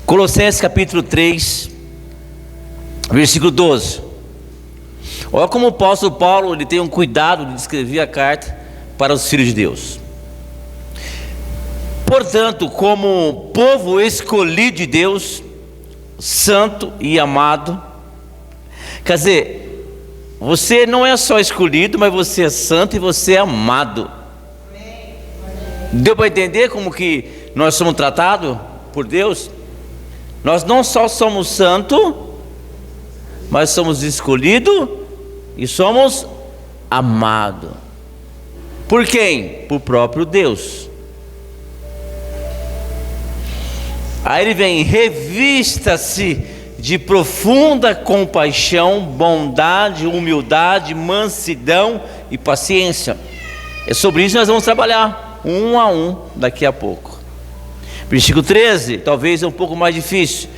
Colossenses capítulo 3, versículo 12. Olha como o apóstolo Paulo ele tem um cuidado de escrever a carta para os filhos de Deus. Portanto, como povo escolhido de Deus, santo e amado, quer dizer, você não é só escolhido, mas você é santo e você é amado. Deu para entender como que nós somos tratados por Deus? Nós não só somos santos, mas somos escolhidos e somos amados. Por quem? Por próprio Deus. Aí ele vem: revista-se de profunda compaixão, bondade, humildade, mansidão e paciência. É sobre isso que nós vamos trabalhar, um a um, daqui a pouco. Versículo 13, talvez é um pouco mais difícil,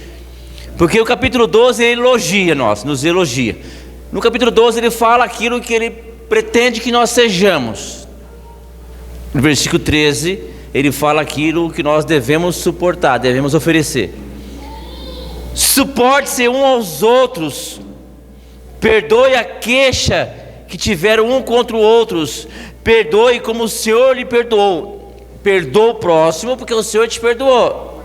porque o capítulo 12 ele elogia nos elogia. No capítulo 12 ele fala aquilo que ele pretende que nós sejamos. No versículo 13 ele fala aquilo que nós devemos suportar, devemos oferecer. Suporte-se uns aos outros, perdoe a queixa que tiveram um contra os outros, perdoe como o Senhor lhe perdoou. Perdoa o próximo porque o Senhor te perdoou.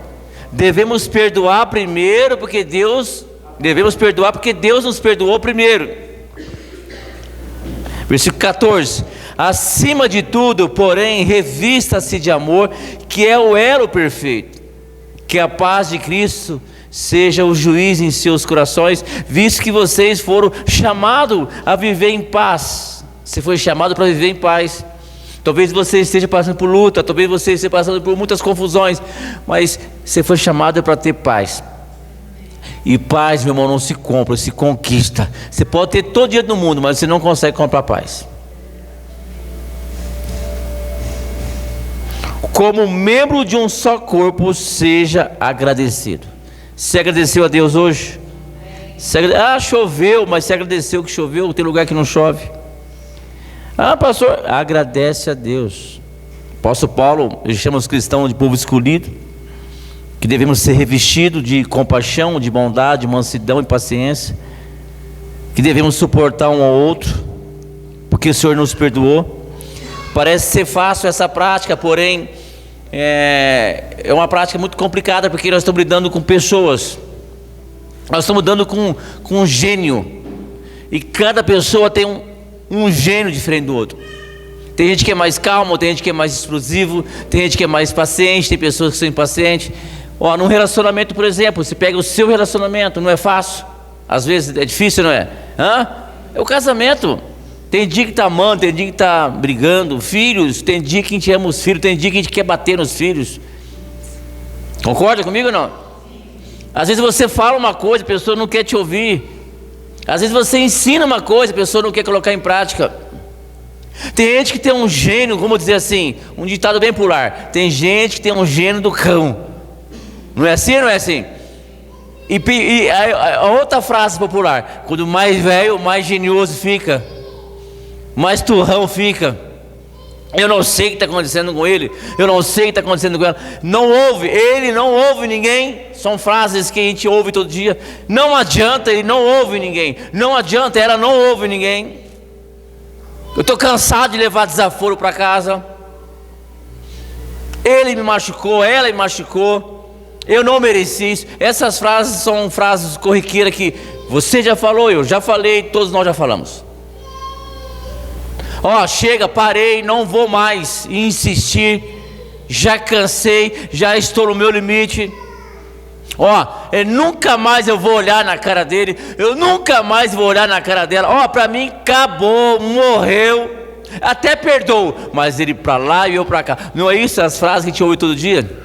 Devemos perdoar primeiro porque Deus nos perdoou primeiro. Versículo 14: acima de tudo, porém, revista-se de amor, que é o elo perfeito. Que a paz de Cristo seja o juiz em seus corações, visto que vocês foram chamados a viver em paz. Você foi chamado para viver em paz. Talvez você esteja passando por luta, talvez você esteja passando por muitas confusões, mas você foi chamado para ter paz. E paz, meu irmão, não se compra, se conquista. Você pode ter todo dia do mundo, mas você não consegue comprar paz. Como membro de um só corpo, seja agradecido. Você agradeceu a Deus hoje? Choveu, mas você agradeceu que choveu? Tem lugar que não chove. Pastor, agradece a Deus. Apóstolo Paulo, ele chama os cristãos de povo escolhido, que devemos ser revestidos de compaixão, de bondade, mansidão e paciência, que devemos suportar um ao outro, porque o Senhor nos perdoou. Parece ser fácil essa prática, porém é uma prática muito complicada, porque nós estamos lidando com pessoas, nós estamos lidando com um gênio, e cada pessoa tem um gênio diferente do outro. Tem gente que é mais calmo, tem gente que é mais explosivo, tem gente que é mais paciente, tem pessoas que são impacientes. Num relacionamento, por exemplo, você pega o seu relacionamento, não é fácil, às vezes é difícil, não é? É o casamento. Tem dia que está amando, tem dia que está brigando. Filhos, tem dia que a gente ama os filhos, tem dia que a gente quer bater nos filhos. Concorda comigo ou não? Às vezes você fala uma coisa, a pessoa não quer te ouvir. Às vezes você ensina uma coisa, a pessoa não quer colocar em prática. Tem gente que tem um gênio, como dizer assim, um ditado bem popular: tem gente que tem um gênio do cão. Não é assim ou não é assim? E a outra frase popular: quando mais velho, mais genioso fica, mais turrão fica. Eu não sei o que está acontecendo com ele, eu não sei o que está acontecendo com ela. Não ouve, ele não ouve ninguém. São frases que a gente ouve todo dia. Não adianta, ele não ouve ninguém. Não adianta, ela não ouve ninguém. Eu estou cansado de levar desaforo para casa. Ele me machucou, ela me machucou, eu não mereci isso. Essas frases são frases corriqueiras que você já falou, eu já falei, todos nós já falamos. Chega, parei, não vou mais insistir, já cansei, já estou no meu limite. Nunca mais eu vou olhar na cara dele, eu nunca mais vou olhar na cara dela. Para mim acabou, morreu, até perdoo, mas ele para lá e eu para cá. Não é isso as frases que a gente ouve todo dia?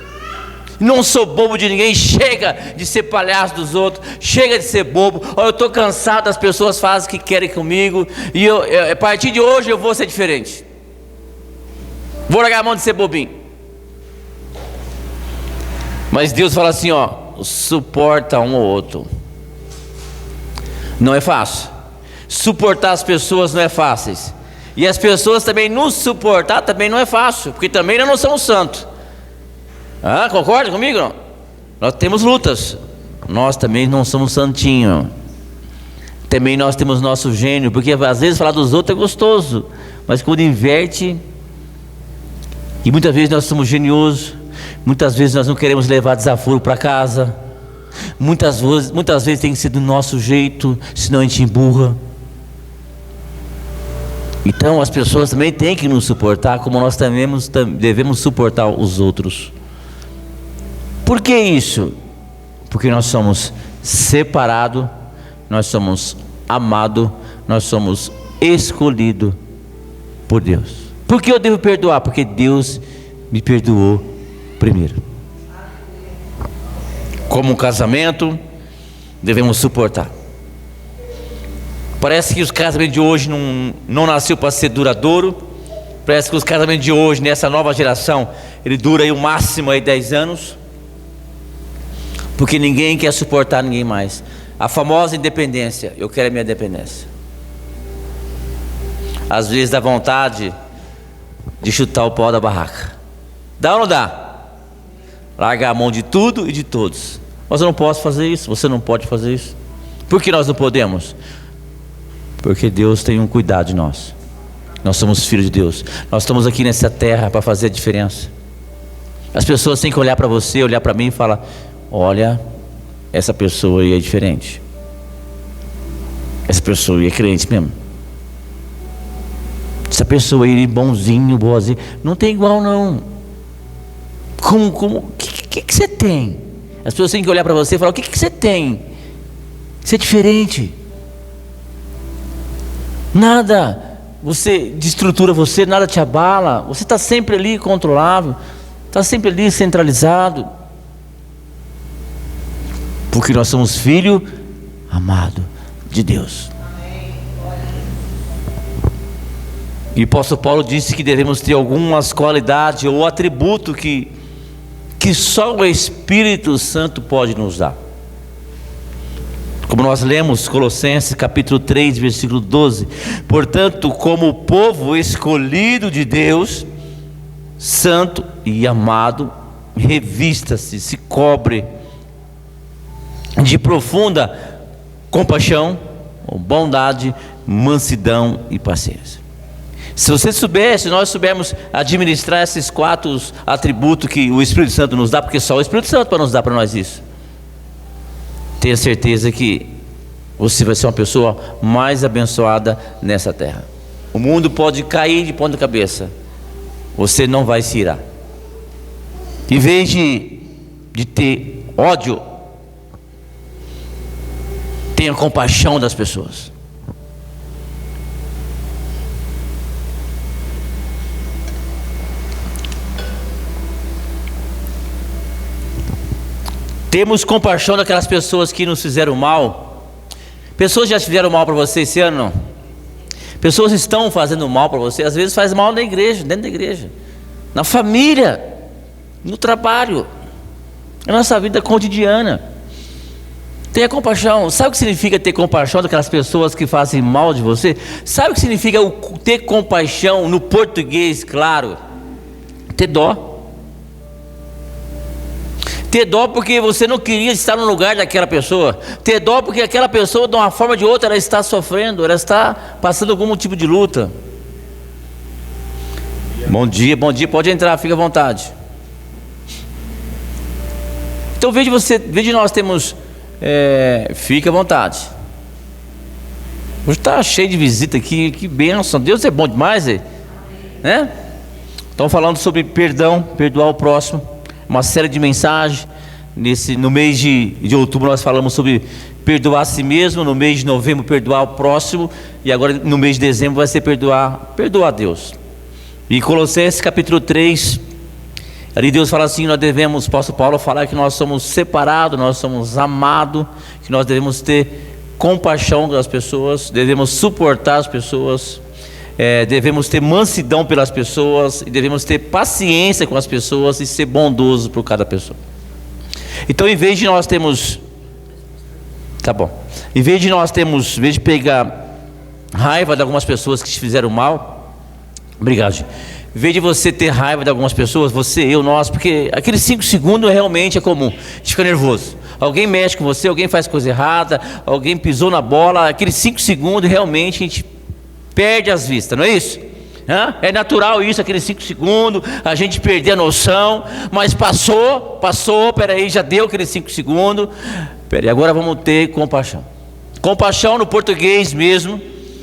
Não sou bobo de ninguém, chega de ser palhaço dos outros, chega de ser bobo. Eu estou cansado, das pessoas fazem o que querem comigo, e a partir de hoje eu vou ser diferente. Vou largar a mão de ser bobinho. Mas Deus fala assim, suporta um ao outro. Não é fácil. Suportar as pessoas não é fácil. E as pessoas também nos suportar também não é fácil, porque também nós não somos santos. Concorda comigo não? Nós temos lutas. Nós também não somos santinhos. Também nós temos nosso gênio, porque às vezes falar dos outros é gostoso, mas quando inverte, e muitas vezes nós somos geniosos, muitas vezes nós não queremos levar desaforo para casa, muitas vezes tem que ser do nosso jeito, senão a gente emburra. Então as pessoas também têm que nos suportar, como nós também devemos suportar os outros. Por que isso? Porque nós somos separados, nós somos amados, nós somos escolhidos por Deus. Por que eu devo perdoar? Porque Deus me perdoou primeiro. Como um casamento, devemos suportar. Parece que os casamentos de hoje não nasceu para ser duradouro. Parece que os casamentos de hoje, nessa nova geração, ele dura aí o máximo aí 10 anos. Porque ninguém quer suportar ninguém mais. A famosa independência, eu quero a minha dependência. Às vezes dá vontade de chutar o pau da barraca. Dá ou não dá? Largar a mão de tudo e de todos. Mas eu não posso fazer isso, você não pode fazer isso. Por que nós não podemos? Porque Deus tem um cuidado de nós. Nós somos filhos de Deus. Nós estamos aqui nessa terra para fazer a diferença. As pessoas têm que olhar para você, olhar para mim e falar: olha, essa pessoa aí é diferente. Essa pessoa aí é crente mesmo. Essa pessoa aí é bonzinho, boazinho. Não tem igual não. O que você tem? As pessoas têm que olhar para você e falar: o que você tem? Você é diferente. Nada destrutura você, nada te abala. Você está sempre ali controlável, está sempre ali centralizado. Porque nós somos filho amado de Deus. E o apóstolo Paulo disse que devemos ter algumas qualidades ou atributos que só o Espírito Santo pode nos dar. Como nós lemos Colossenses capítulo 3, versículo 12: portanto, como povo escolhido de Deus, santo e amado, revista-se, se cobre de profunda compaixão, bondade, mansidão e paciência. Se você soubesse, nós soubermos administrar esses 4 atributos que o Espírito Santo nos dá, porque só o Espírito Santo para nos dar para nós isso, tenha certeza que você vai ser uma pessoa mais abençoada nessa terra. O mundo pode cair de ponta cabeça, você não vai se irar. Em vez de ter ódio, tenha compaixão das pessoas. Temos compaixão daquelas pessoas que nos fizeram mal. Pessoas já fizeram mal para você esse ano? Não? Pessoas estão fazendo mal para você. Às vezes faz mal na igreja, dentro da igreja, na família, no trabalho, na nossa vida cotidiana. Tenha compaixão. Sabe o que significa ter compaixão daquelas pessoas que fazem mal de você? Sabe o que significa ter compaixão no português, claro? Ter dó. Ter dó porque você não queria estar no lugar daquela pessoa. Ter dó porque aquela pessoa, de uma forma ou de outra, ela está sofrendo, ela está passando algum tipo de luta. Bom dia, pode entrar, fica à vontade. Então veja nós temos, fica à vontade. Hoje está cheio de visita aqui, que bênção, Deus é bom demais, né? Estamos falando sobre perdão, perdoar o próximo. Uma série de mensagens. No mês de outubro nós falamos sobre perdoar a si mesmo. No mês de novembro, perdoar o próximo. E agora no mês de dezembro vai ser perdoar a Deus. E Colossenses capítulo 3, ali Deus fala assim: nós devemos, o apóstolo Paulo fala que nós somos separados, nós somos amados, que nós devemos ter compaixão das pessoas, devemos suportar as pessoas, devemos ter mansidão pelas pessoas, e devemos ter paciência com as pessoas e ser bondoso por cada pessoa. Então, em vez de pegar raiva de algumas pessoas que te fizeram mal, obrigado, gente. Em Em vez de você ter raiva de algumas pessoas, você, eu, nós, porque aqueles 5 segundos realmente é comum, a gente fica nervoso. Alguém mexe com você, alguém faz coisa errada, alguém pisou na bola, aqueles 5 segundos realmente a gente perde as vistas, não é isso? É natural isso, aqueles 5 segundos, a gente perder a noção, mas passou, peraí, já deu aqueles 5 segundos, peraí, agora vamos ter compaixão. Compaixão no português mesmo,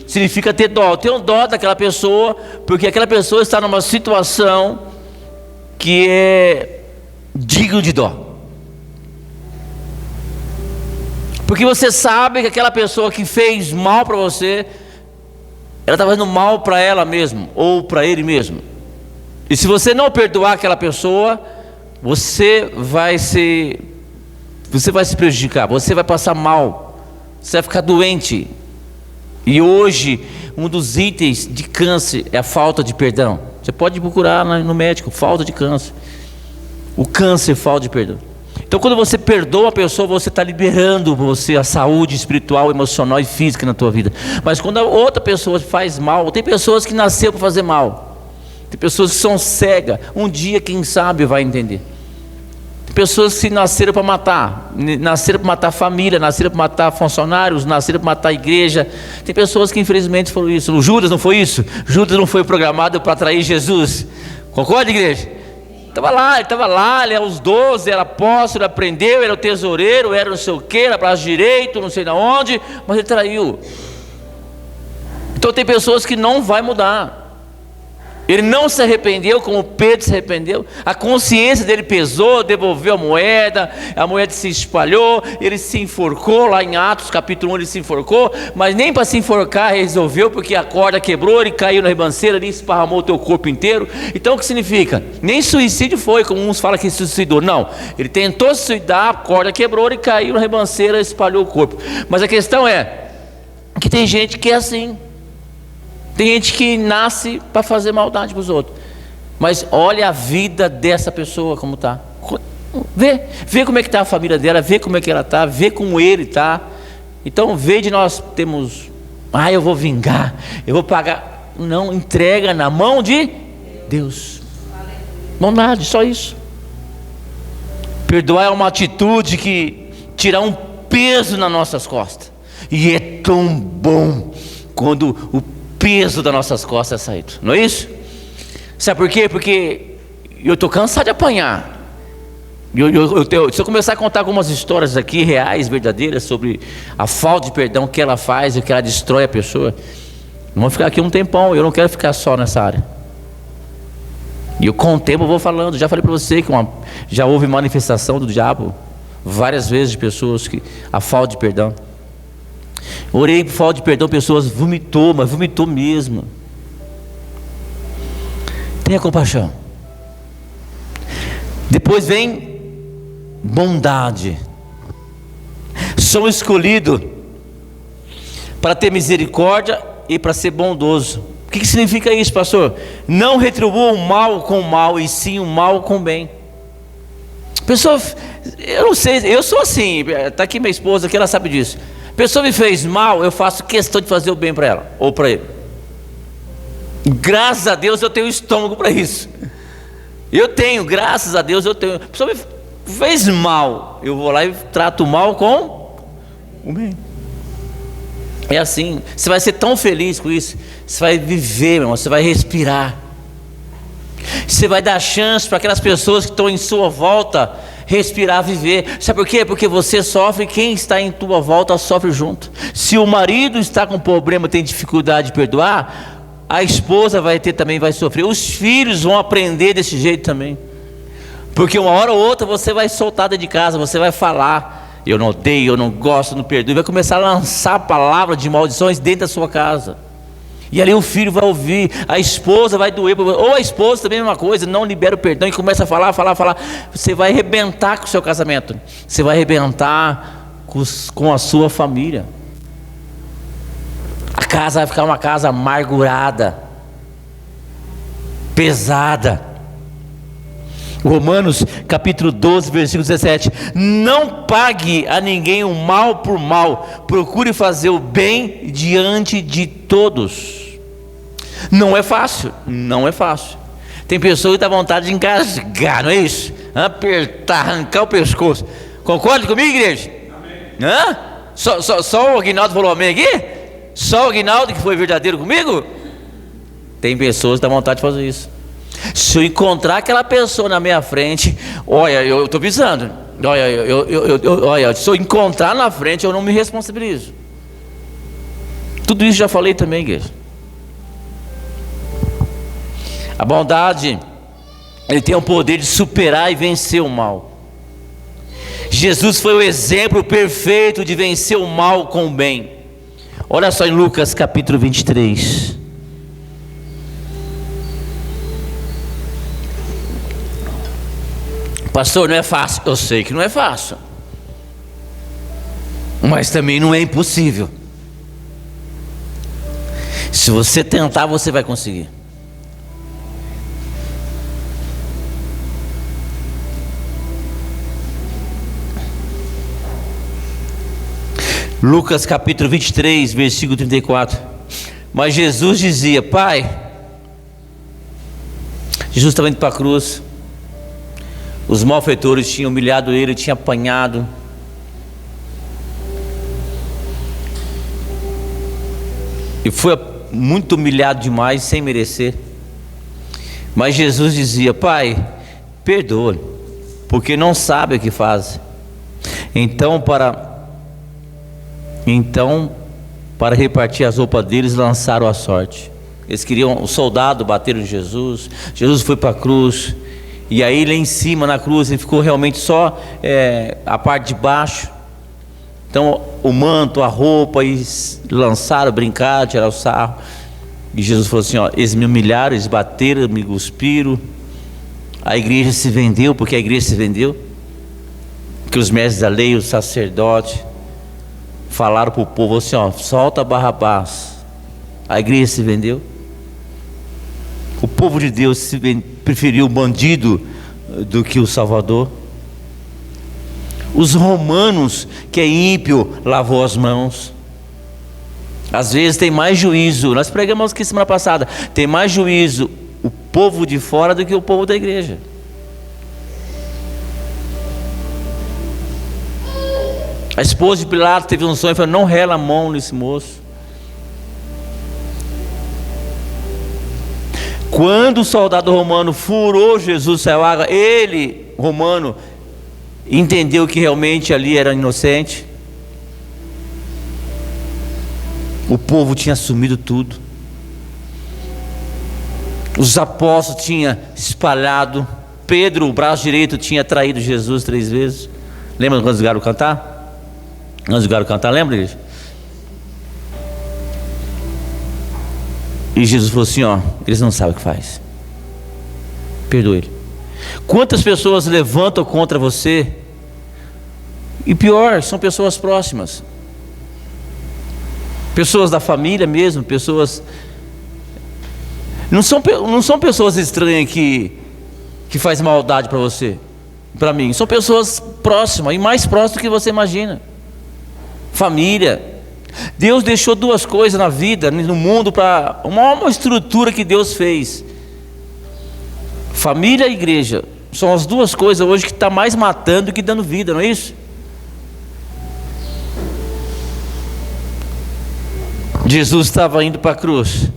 significa ter dó. Ter um dó daquela pessoa, porque aquela pessoa está numa situação que é digno de dó. Porque você sabe que aquela pessoa que fez mal para você, ela está fazendo mal para ela mesma, ou para ele mesmo. E se você não perdoar aquela pessoa, você vai se prejudicar, você vai passar mal, você vai ficar doente. E hoje, um dos itens de câncer é a falta de perdão. Você pode procurar no médico, falta de câncer. O câncer, falta de perdão. Então, quando você perdoa a pessoa, você está liberando você a saúde espiritual, emocional e física na tua vida. Mas quando a outra pessoa faz mal, tem pessoas que nasceram para fazer mal. Tem pessoas que são cegas. Um dia, quem sabe, vai entender. Tem pessoas que nasceram para matar. Nasceram para matar família, nasceram para matar funcionários, nasceram para matar a igreja. Tem pessoas que infelizmente foram isso. O Judas não foi isso? Judas não foi programado para atrair Jesus. Concorda, igreja? Ele estava lá, ele era os 12, era apóstolo, ele aprendeu, era o tesoureiro, era não sei o que, era braço direito, não sei de onde, mas ele traiu. Então tem pessoas que não vai mudar. Ele não se arrependeu como Pedro se arrependeu. A consciência dele pesou, devolveu a moeda se espalhou, ele se enforcou, lá em Atos capítulo 1 ele se enforcou, mas nem para se enforcar resolveu, porque a corda quebrou, ele caiu na ribanceira, ali esparramou o teu corpo inteiro. Então o que significa? Nem suicídio foi, como uns falam que se suicidou, não. Ele tentou se suicidar, a corda quebrou, ele caiu na ribanceira, espalhou o corpo. Mas a questão é que tem gente que é assim. Tem gente que nasce para fazer maldade para os outros. Mas olha a vida dessa pessoa como está. Vê como é que está a família dela, vê como é que ela está, vê como ele está. Então, vê de nós temos, eu vou vingar, eu vou pagar. Não, entrega na mão de Deus. Bondade, só isso. Perdoar é uma atitude que tira um peso nas nossas costas. E é tão bom quando o peso das nossas costas é saído, não é isso? Sabe por quê? Porque eu estou cansado de apanhar. Se eu começar a contar algumas histórias aqui, reais, verdadeiras, sobre a falta de perdão que ela faz e que ela destrói a pessoa, vamos ficar aqui um tempão. Eu não quero ficar só nessa área. E eu, com o tempo eu vou falando. Já falei para você que já houve manifestação do diabo várias vezes de pessoas que a falta de perdão. Orei por falta de perdão, pessoas vomitou, mas vomitou mesmo. Tenha compaixão. Depois vem bondade. Sou escolhido para ter misericórdia e para ser bondoso. O que significa isso, pastor? Não retribua o mal com o mal, e sim o mal com o bem. Pessoa, eu não sei, eu sou assim. Está aqui minha esposa, que ela sabe disso. A pessoa me fez mal, eu faço questão de fazer o bem para ela ou para ele. Graças a Deus eu tenho estômago para isso. Graças a Deus eu tenho. A pessoa me fez mal, eu vou lá e trato o mal com o bem. É assim, você vai ser tão feliz com isso. Você vai viver, meu irmão, você vai respirar. Você vai dar chance para aquelas pessoas que estão em sua volta respirar, viver. Sabe por quê? Porque você sofre, quem está em tua volta sofre junto. Se o marido está com problema, tem dificuldade de perdoar, a esposa também vai sofrer. Os filhos vão aprender desse jeito também. Porque uma hora ou outra você vai soltar dentro de casa, você vai falar: eu não odeio, eu não gosto, não perdoo. E vai começar a lançar palavras de maldições dentro da sua casa. E ali o filho vai ouvir, a esposa vai doer, ou a esposa também é uma coisa, não libera o perdão e começa a falar. Você vai arrebentar com o seu casamento. Você vai arrebentar com a sua família. A casa vai ficar uma casa amargurada, pesada. Romanos capítulo 12, versículo 17: não pague a ninguém o mal por mal, procure fazer o bem diante de todos. Não é fácil, não é fácil. Tem pessoa que dá vontade de engasgar, não é isso? Apertar, arrancar o pescoço. Concorda comigo, igreja? Amém. Hã? Só o Aguinaldo falou amém aqui? Só o Aguinaldo que foi verdadeiro comigo? Tem pessoas que dá vontade de fazer isso. Se eu encontrar aquela pessoa na minha frente, olha, eu estou avisando. Olha, se eu encontrar na frente, eu não me responsabilizo. Tudo isso já falei também, igreja. A bondade, ele tem o poder de superar e vencer o mal. Jesus foi o exemplo perfeito de vencer o mal com o bem. Olha só em Lucas capítulo 23. Pastor, não é fácil. Eu sei que não é fácil, mas também não é impossível. Se você tentar, você vai conseguir. Lucas capítulo 23, versículo 34. Mas Jesus dizia: Pai, Jesus estava indo para a cruz. Os malfeitores tinham humilhado ele, tinham apanhado. E foi muito humilhado demais, sem merecer. Mas Jesus dizia: Pai, perdoa, porque não sabe o que faz. Então, para repartir as roupas deles, lançaram a sorte. Eles queriam, o soldado bateram em Jesus. Jesus foi para a cruz. E aí lá em cima na cruz ele ficou realmente só a parte de baixo. Então o manto, a roupa, e lançaram, brincaram, tiraram o sarro. E Jesus falou assim: ó, eles me humilharam, eles bateram, me cuspiram. A igreja se vendeu, porque a igreja se vendeu. Que os mestres da lei, os sacerdotes, falaram para o povo assim: ó, solta Barrabás. A igreja se vendeu. O povo de Deus preferiu o bandido do que o Salvador. Os romanos, que é ímpio, lavou as mãos. Às vezes tem mais juízo. Nós pregamos aqui semana passada. Tem mais juízo o povo de fora do que o povo da igreja. A esposa de Pilatos teve um sonho e falou: não rela a mão nesse moço. Quando o soldado romano furou Jesus, saiu água, ele, romano, entendeu que realmente ali era inocente. O povo tinha assumido tudo. Os apóstolos tinham espalhado. Pedro, o braço direito, tinha traído Jesus 3 vezes. Lembra quando os garotos cantar? Quando os garotos cantar, lembra disso? E Jesus falou assim: ó, eles não sabem o que faz. Perdoa ele. Quantas pessoas levantam contra você? E pior, são pessoas próximas. Pessoas da família mesmo, pessoas. Não são pessoas estranhas que faz maldade para você, para mim. São pessoas próximas, e mais próximas do que você imagina. Família. Deus deixou 2 coisas na vida, no mundo, para uma estrutura que Deus fez: família e igreja. São as 2 coisas hoje que está mais matando do que dando vida, não é isso? Jesus estava indo para a cruz,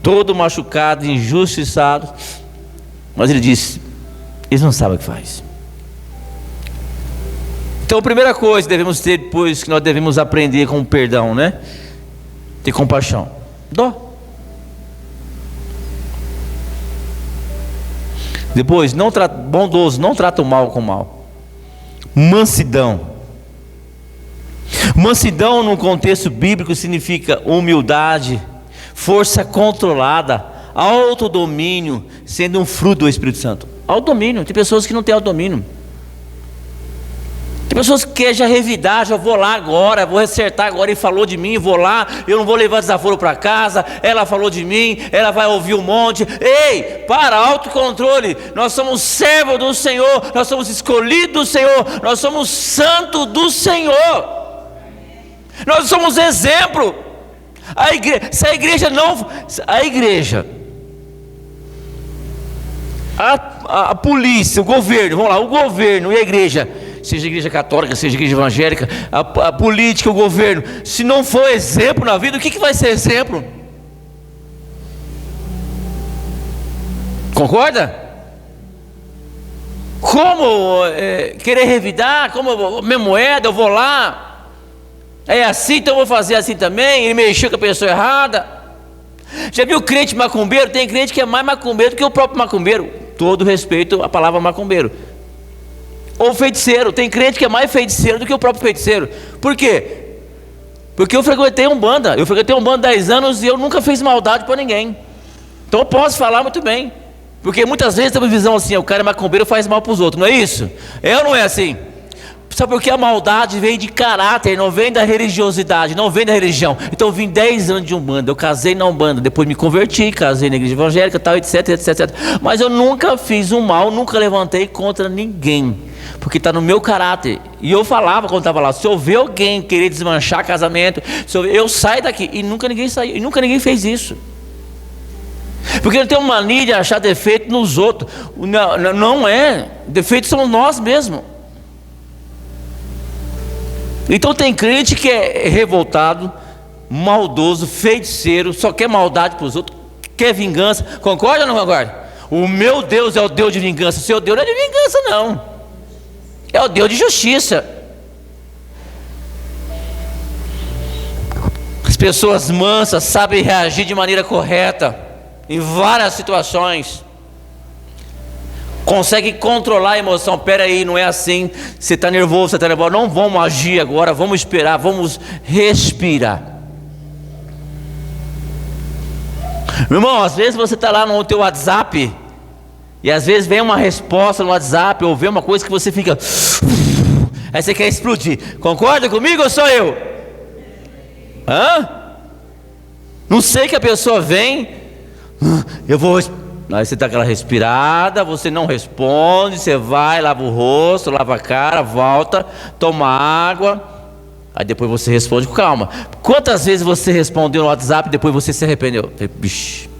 todo machucado, injustiçado, mas ele disse: eles não sabem o que faz. Então a primeira coisa que devemos ter depois, que nós devemos aprender com o perdão, né? Ter compaixão, dó. Depois, bondoso, não trata o mal com o mal. Mansidão. Mansidão no contexto bíblico significa humildade, força controlada, autodomínio, sendo um fruto do Espírito Santo. Autodomínio. Tem pessoas que não têm autodomínio. Tem pessoas que querem já revidar, já vou lá agora, vou acertar agora, ele falou de mim, vou lá, eu não vou levar desaforo para casa, ela falou de mim, ela vai ouvir um monte. Ei, para, autocontrole. Nós somos servos do Senhor, nós somos escolhidos do Senhor, nós somos santos do Senhor, nós somos exemplo. Se a igreja A polícia, o governo, vamos lá, o governo e a igreja, seja a igreja católica, seja a igreja evangélica, a política, o governo, se não for exemplo na vida, o que vai ser exemplo? Concorda? Como querer revidar, como minha moeda, eu vou lá, é assim, então eu vou fazer assim também, ele mexeu com a pessoa errada. Já viu crente macumbeiro? Tem crente que é mais macumbeiro do que o próprio macumbeiro. Todo respeito à palavra macumbeiro. Ou feiticeiro, tem crente que é mais feiticeiro do que o próprio feiticeiro. Por quê? Porque eu frequentei Umbanda 10 anos e eu nunca fiz maldade para ninguém. Então eu posso falar muito bem. Porque muitas vezes tem uma visão assim, o cara é macumbeiro, faz mal para os outros, não é isso? É ou não é assim? Sabe por que a maldade vem de caráter, não vem da religiosidade, não vem da religião. Então eu vim 10 anos de Umbanda, eu casei na Umbanda, depois me converti, casei na igreja evangélica, tal, etc, etc, etc. Mas eu nunca fiz um mal, nunca levantei contra ninguém, porque está no meu caráter. E eu falava quando estava lá, se eu ver alguém querer desmanchar casamento, eu saio daqui, e nunca ninguém saiu, e nunca ninguém fez isso. Porque ele tem uma mania de achar defeito nos outros. Não é, defeitos são nós mesmos. Então tem crente que é revoltado, maldoso, feiticeiro, só quer maldade para os outros, quer vingança. Concorda ou não concorda? O meu Deus é o Deus de vingança. O seu Deus não é de vingança, não. É o Deus de justiça. As pessoas mansas sabem reagir de maneira correta em várias situações. Consegue controlar a emoção. Pera aí, não é assim. Você está nervoso, você está nervoso. Não vamos agir agora, vamos esperar, vamos respirar. Meu irmão, às vezes você está lá no teu WhatsApp e às vezes vem uma resposta no WhatsApp ou vem uma coisa que você fica, aí você quer explodir. Concorda comigo ou sou eu? Não sei que a pessoa vem, eu vou. Aí você dá aquela respirada, você não responde, você vai, lava o rosto, lava a cara, volta, toma água, aí depois você responde com calma. Quantas vezes você respondeu no WhatsApp e depois você se arrependeu? Bicho.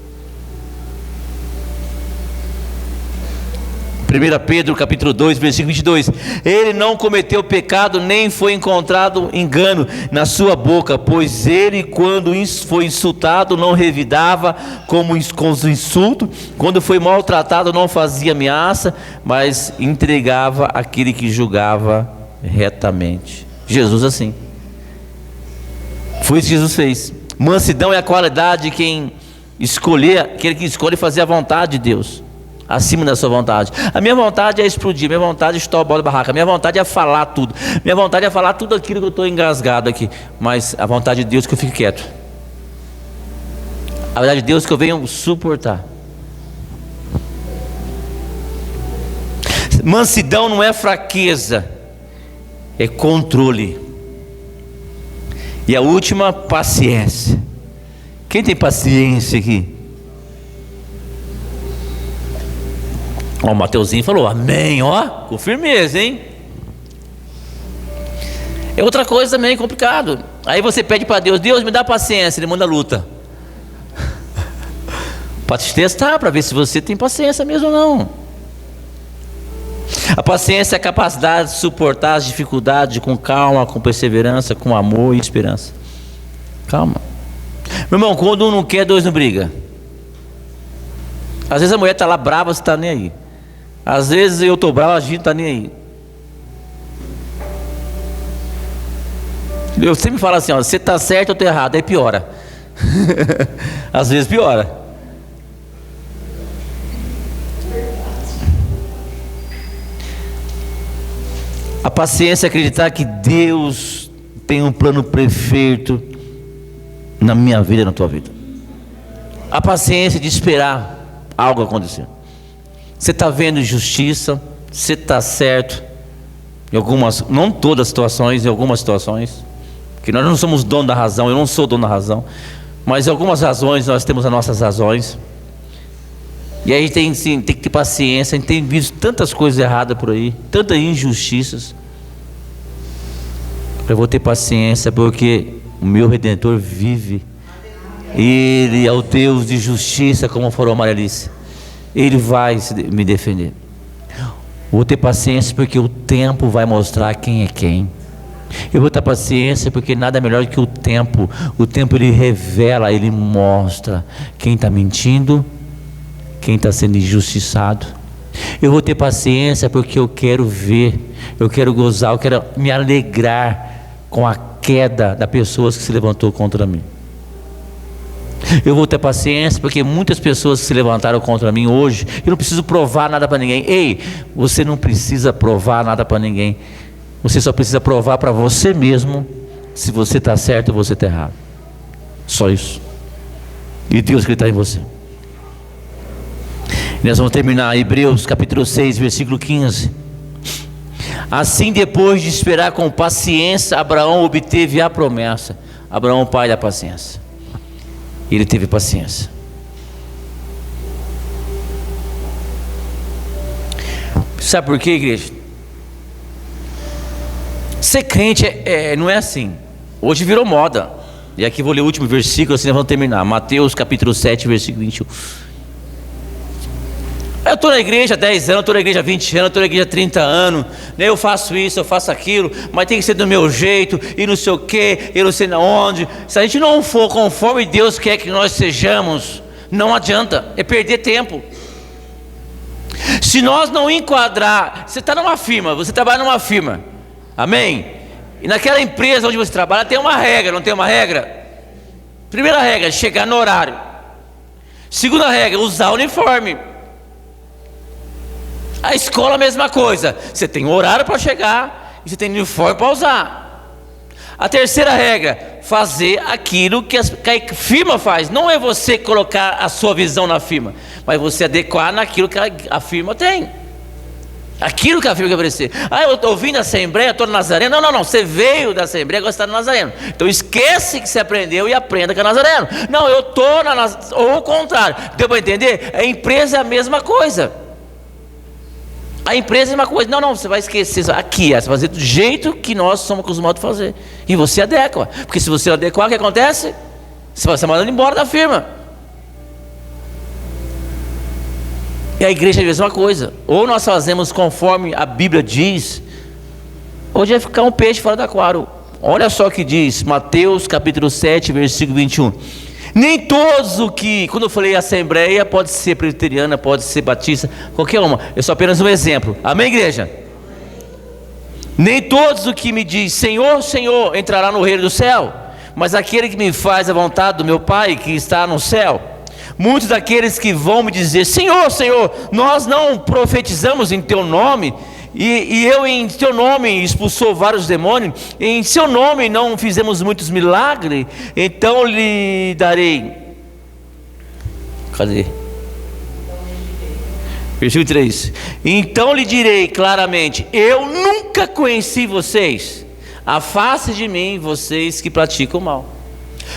1 Pedro capítulo 2, versículo 22. Ele não cometeu pecado, nem foi encontrado engano na sua boca, pois ele, quando foi insultado, não revidava com os insultos, quando foi maltratado, não fazia ameaça, mas entregava aquele que julgava retamente. Jesus assim. Foi isso que Jesus fez. Mansidão é a qualidade de quem escolher, aquele que escolhe fazer a vontade de Deus acima da sua vontade. A minha vontade é explodir, minha vontade é estourar a bola da barraca, minha vontade é falar tudo, minha vontade é falar tudo aquilo que eu estou engasgado aqui, mas a vontade de Deus é que eu fique quieto, a verdade de Deus é que eu venho suportar. Mansidão não é fraqueza, é controle. E a última, paciência. Quem tem paciência aqui? Ó, o Mateuzinho falou amém, ó, com firmeza, hein? É outra coisa também complicado. Aí você pede para Deus, Deus me dá paciência, Ele manda luta para te testar, para ver se você tem paciência mesmo ou não. A paciência é a capacidade de suportar as dificuldades com calma, com perseverança, com amor e esperança. Calma. Meu irmão, quando um não quer, dois não briga. Às vezes a mulher está lá brava, você está nem aí. Às vezes eu estou bravo, a gente não está nem aí. Eu sempre falo assim, ó, você está certo ou estou errado, aí piora. Às vezes piora. A paciência é acreditar que Deus tem um plano perfeito na minha vida e na tua vida. A paciência de esperar algo acontecer. Você está vendo injustiça, você está certo em algumas, não todas as situações, em algumas situações, que nós não somos dono da razão, eu não sou dono da razão, mas em algumas razões nós temos as nossas razões. E aí tem que ter paciência. A gente tem visto tantas coisas erradas por aí, tantas injustiças. Eu vou ter paciência porque o meu Redentor vive. Ele é o Deus de justiça, como falou a Maria Alice. Ele vai me defender. Vou ter paciência porque o tempo vai mostrar quem é quem. Eu vou ter paciência porque nada melhor que o tempo. O tempo ele revela, ele mostra quem está mentindo, quem está sendo injustiçado. Eu vou ter paciência porque eu quero ver, eu quero gozar, eu quero me alegrar com a queda das pessoas que se levantou contra mim. Eu vou ter paciência porque muitas pessoas que se levantaram contra mim hoje, eu não preciso provar nada para ninguém. Ei, você não precisa provar nada para ninguém. Você só precisa provar para você mesmo se você está certo ou você está errado. Só isso. E Deus que está em você. Nós vamos terminar Hebreus capítulo 6, versículo 15. Assim, depois de esperar com paciência, Abraão obteve a promessa. Abraão, pai da paciência. Ele teve paciência. Sabe por quê, igreja? Ser crente não é assim. Hoje virou moda. E aqui vou ler o último versículo, assim nós vamos terminar. Mateus capítulo 7, versículo 21. Eu estou na igreja há 10 anos, estou na igreja há 20 anos, estou na igreja há 30 anos, né? Eu faço isso, eu faço aquilo, mas tem que ser do meu jeito, e não sei o que, e não sei onde. Se a gente não for conforme Deus quer que nós sejamos, não adianta, é perder tempo. Se nós não enquadrar, você está numa firma, você trabalha numa firma, amém? E naquela empresa onde você trabalha tem uma regra, não tem uma regra? Primeira regra, chegar no horário. Segunda regra, usar o uniforme. A escola a mesma coisa, você tem horário para chegar e você tem uniforme para usar. A terceira regra, fazer aquilo que a firma faz. Não é você colocar a sua visão na firma, mas você adequar naquilo que a firma tem. Aquilo que a firma quer oferecer. Eu estou vindo da Assembleia, estou no Nazareno. Não, você veio da Assembleia, agora está no Nazareno. Então esquece que você aprendeu e aprenda que é Nazareno. Não, eu estou na Nazareno, ou o contrário. Deu para entender? A empresa é a mesma coisa. A empresa é uma coisa, não, você vai esquecer, aqui, você vai fazer do jeito que nós somos acostumados a fazer, e você adequa, porque se você adequar, o que acontece? Você vai ser mandado embora da firma. E a igreja é a mesma coisa, ou nós fazemos conforme a Bíblia diz, ou vai ficar um peixe fora do aquário. Olha só o que diz, Mateus capítulo 7, versículo 21. Nem todos o que, quando eu falei assembleia, pode ser presbiteriana, pode ser batista, qualquer uma, é só apenas um exemplo, amém, igreja? Nem todos o que me diz Senhor, Senhor, entrará no reino do céu, mas aquele que me faz a vontade do meu Pai que está no céu. Muitos daqueles que vão me dizer Senhor, Senhor, nós não profetizamos em teu nome, e eu em teu nome expulsou vários demônios, em seu nome não fizemos muitos milagres, então lhe darei. Cadê? Versículo 3. Então lhe direi claramente: eu nunca conheci vocês, afaste de mim vocês que praticam o mal.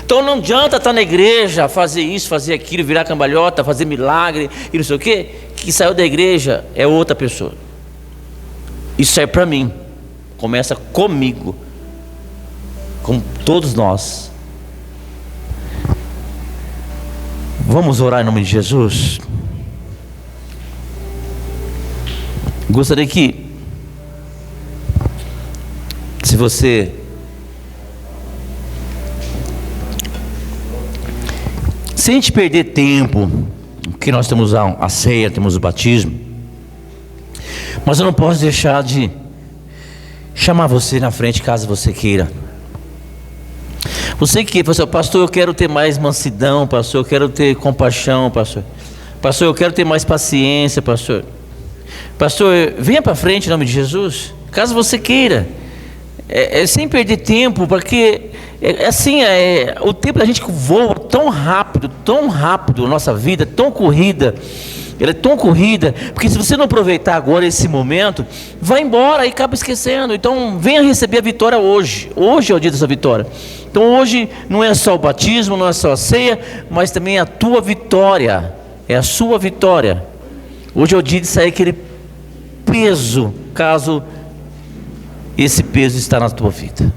Então não adianta estar na igreja, fazer isso, fazer aquilo, virar cambalhota, fazer milagre e não sei o que saiu da igreja é outra pessoa. Isso é para mim, começa comigo, com todos nós. Vamos orar em nome de Jesus. Gostaria que, se você sem a gente perder tempo, porque nós temos a ceia, temos o batismo, mas eu não posso deixar de chamar você na frente caso você queira. Você que, pastor, eu quero ter mais mansidão, pastor, eu quero ter compaixão, pastor, eu quero ter mais paciência, pastor, venha para frente em nome de Jesus, caso você queira, sem perder tempo, porque o tempo da gente voa tão rápido, a nossa vida é tão corrida, ela é tão corrida, porque se você não aproveitar agora esse momento, vai embora e acaba esquecendo. Então venha receber a vitória hoje é o dia dessa vitória. Então hoje não é só o batismo, não é só a ceia, mas também a tua vitória, é a sua vitória. Hoje é o dia de sair aquele peso, caso esse peso está na tua vida.